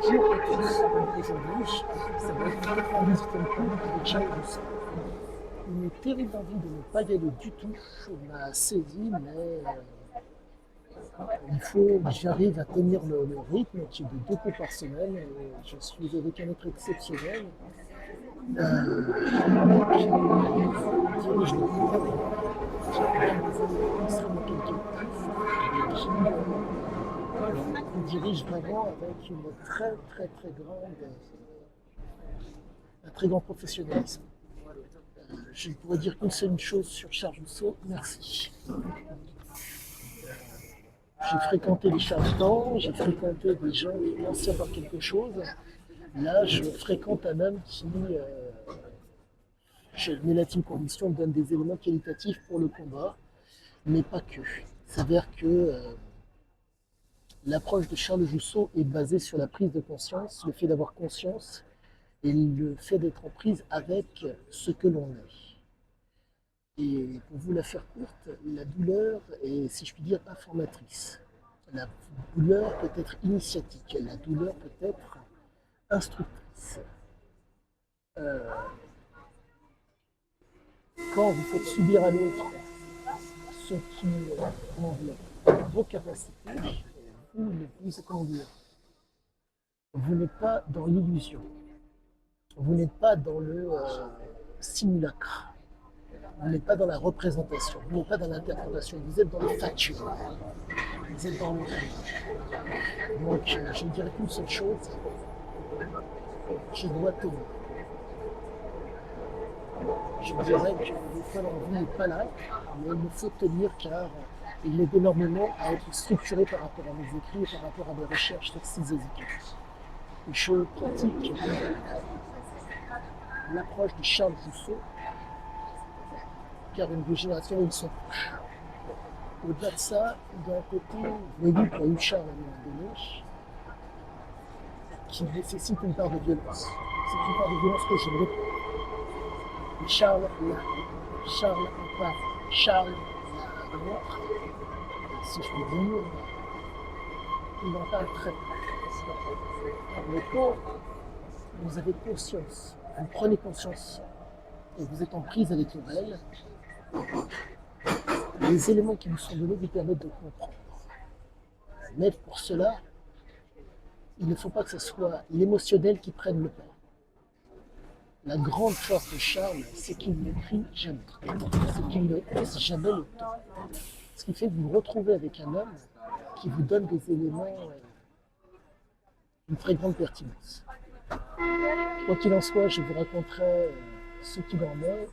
Bonjour à tous. Aujourd'hui, ça va être un musical comique avec Charles Rousseau. Une terrible envie de ne pas y aller du tout m'a saisi, mais il faut que j'arrive à tenir le rythme qui est de 2 cours par semaine. Et je suis avec un être exceptionnel qui dirige le cours, qui a des éléments extrêmement qualitatifs, qui dirige vraiment avec une un très grand professionnalisme. Je ne pourrais dire qu'une seule chose sur Charles Rousseau, merci. J'ai fréquenté les charlatans, j'ai fréquenté des gens qui pensent savoir quelque chose. Là, je fréquente un homme qui, chez mes l'intime conviction, donne des éléments qualitatifs pour le combat, mais pas que. Il s'avère que l'approche de Charles Rousseau est basée sur la prise de conscience, le fait d'avoir conscience et le fait d'être en prise avec ce que l'on est. Et pour vous la faire courte, la douleur est, si je puis dire, informatrice. La douleur peut être initiatique, la douleur peut être instructrice. Quand vous faites subir à l'autre ce qui vos capacités, vous n'êtes pas dans l'illusion, vous n'êtes pas dans le simulacre. Vous n'êtes pas dans la représentation, vous n'êtes pas dans l'interprétation, vous êtes dans le factuel, vous êtes dans le réel. Donc, je ne dirais qu'une seule chose, je dois tenir. Je dirais que l'école en vie n'est pas là, mais il me faut tenir car il m'aide énormément à être structuré par rapport à mes écrits et par rapport à mes recherches textiles et écrites. Et je pratique l'approche de Charles Rousseau, car une génération ils sont proches. Au-delà de ça, d'un côté, voyez qu'il y a eu Charles à un moment donné, qui nécessite une part de violence. C'est une part de violence que je ne réponds. Mais Charles en parle, Charles la noire, si je puis dire, il en parle très peu. Mais quand vous avez conscience, vous prenez conscience et vous êtes en prise avec le réel, les éléments qui vous sont donnés vous permettent de comprendre. Mais pour cela, il ne faut pas que ce soit l'émotionnel qui prenne le pas. La grande force de Charles, c'est qu'il ne crie jamais. C'est qu'il ne laisse jamais le temps. Ce qui fait que vous vous retrouvez avec un homme qui vous donne des éléments d'une très grande pertinence. Quoi qu'il en soit, je vous raconterai ce qu'il en est.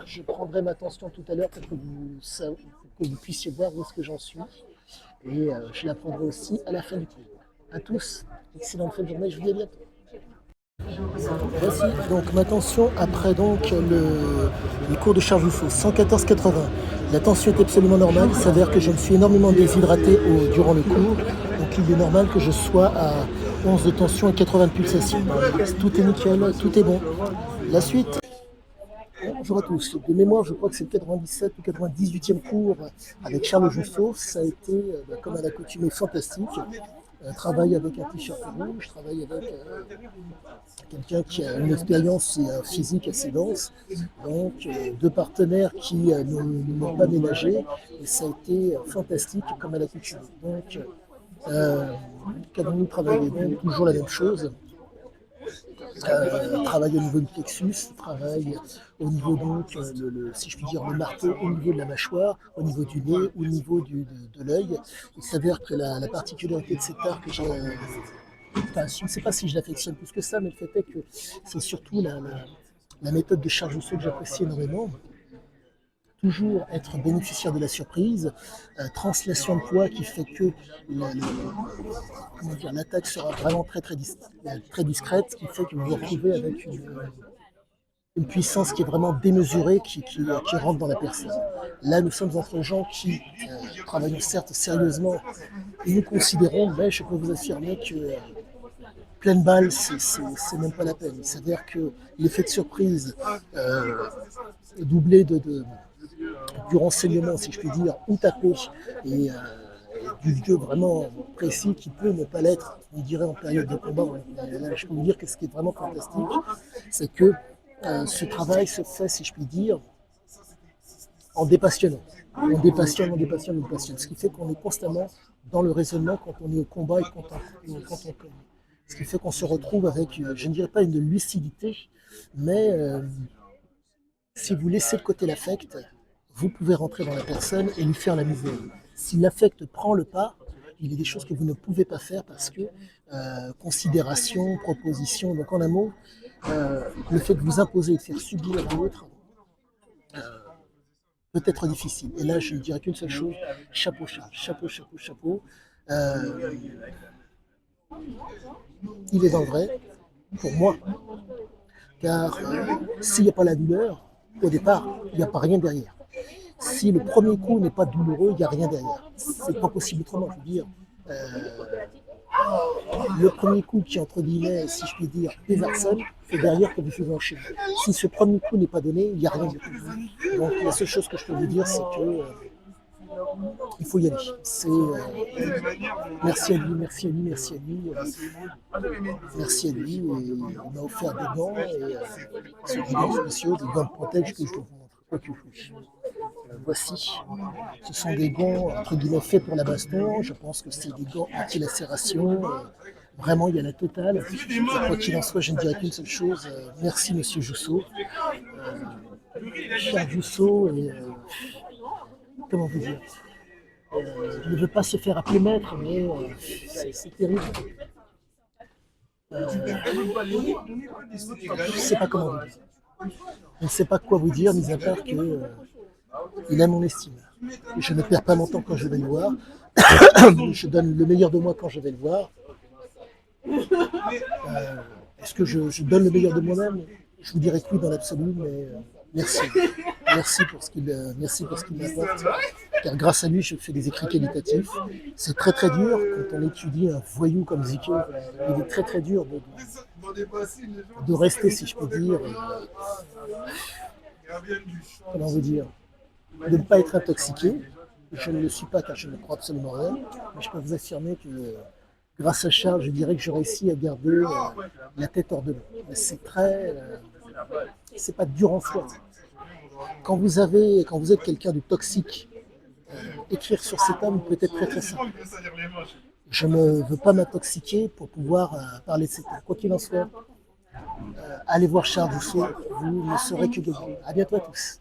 Je prendrai ma tension tout à l'heure pour que vous puissiez voir où est-ce que j'en suis. Et je la prendrai aussi à la fin du cours. À tous, excellente fin de journée, je vous dis à bientôt. Voici donc ma tension après donc le cours de Charles Rousseau, 114,80. La tension est absolument normale, il s'avère que je me suis énormément déshydraté durant le cours, donc il est normal que je sois à 11 de tension et 80 de pulsation. Tout est nickel, tout est bon. La suite. Bonjour à tous. De mémoire, je crois que c'est le 97 ou 98e cours avec Charles Rousseau. Ça a été, comme à l'accoutumée, fantastique. Travaille avec un t-shirt rouge, travaille avec quelqu'un qui a une expérience physique assez dense, donc 2 partenaires qui ne m'ont pas ménagé, et ça a été fantastique comme à l'accoutumée. Donc, qu'avons-nous travaillé? Donc, toujours la même chose. Travail au niveau du plexus, travail au niveau donc, si je puis dire, le marteau au niveau de la mâchoire, au niveau du nez, au niveau de l'œil. Il s'avère que la particularité de cet art que j'ai, enfin, je ne sais pas si je l'affectionne plus que ça, mais le fait est que c'est surtout la méthode de Charles Rousseau que j'apprécie énormément. Toujours être bénéficiaire de la surprise, translation de poids qui fait que l'attaque sera vraiment très discrète, qui fait que vous vous retrouvez avec une puissance qui est vraiment démesurée, qui rentre dans la personne. Là, nous sommes entre gens qui travaillons certes sérieusement et nous considérons, mais je peux vous affirmer que pleine balle, c'est même pas la peine. Il s'avère que l'effet de surprise doublé du renseignement, si je puis dire, ou tapé, et du Dieu vraiment précis qui peut ne pas l'être, on dirait en période de combat. Là, je peux vous dire que ce qui est vraiment fantastique, c'est que ce travail se fait, si je puis dire, en dépassionnant. On dépassionne, on dépassionne, on dépassionne. Ce qui fait qu'on est constamment dans le raisonnement quand on est au combat et quand on cogne. Ce qui fait qu'on se retrouve avec, je ne dirais pas une lucidité, mais si vous laissez de côté l'affect, vous pouvez rentrer dans la personne et lui faire la misère. Si l'affect prend le pas, il y a des choses que vous ne pouvez pas faire parce que considération, proposition, donc en un mot, le fait de vous imposer et de faire subir à l'autre peut être difficile. Et là, je ne dirais qu'une seule chose, chapeau, chapeau, chapeau, chapeau. Euh, il est dans le vrai, pour moi, car s'il n'y a pas la douleur, au départ, il n'y a pas rien derrière. Si le premier coup n'est pas douloureux, il n'y a rien derrière. C'est pas possible autrement, je veux dire. Le premier coup qui, entre guillemets, si je puis dire, désarçonne, c'est derrière que vous pouvez enchaîner. Si ce premier coup n'est pas donné, il n'y a rien du tout. Donc la seule chose que je peux vous dire, c'est que il faut y aller. Merci à lui, merci à lui, merci à lui. Merci à lui. Et il m'a offert des gants, et ce sont des gants spéciaux, des gants de protège que je vous montre. Voici, ce sont des gants entre guillemets faits pour la baston. Je pense que c'est des gants anti-lacération. Vraiment, il y a la totale. Quoi qu'il en soit, je ne dirais qu'une seule chose. Merci, monsieur Jousseau. Cher Jousseau, et comment vous dire, je ne veux pas se faire appeler maître, mais c'est terrible. Je ne sais pas comment vous dire. Je ne sais pas quoi vous dire, mis à part que il a mon estime. Je ne perds pas mon temps quand je vais le voir. Je donne le meilleur de moi quand je vais le voir. Est-ce que je donne le meilleur de moi-même? Je vous dirais que oui dans l'absolu, mais merci. Merci pour ce qu'il m'apporte. Car grâce à lui, je fais des écrits qualitatifs. C'est très très dur quand on étudie un voyou comme Zikyo. Il est très très dur de rester, si je peux dire, comment vous dire, de ne pas être intoxiqué. Je ne le suis pas car je ne crois absolument rien. Mais je peux vous affirmer que grâce à Charles, je dirais que je réussis à garder la tête hors de l'eau. Mais c'est très... c'est pas dur en soi. Quand vous êtes quelqu'un de toxique, écrire sur cet homme peut être très très simple. Je ne veux pas m'intoxiquer pour pouvoir parler de cet homme. Quoi qu'il en soit, allez voir Charles Jousseau, vous ne saurez que gagner. À bientôt à tous.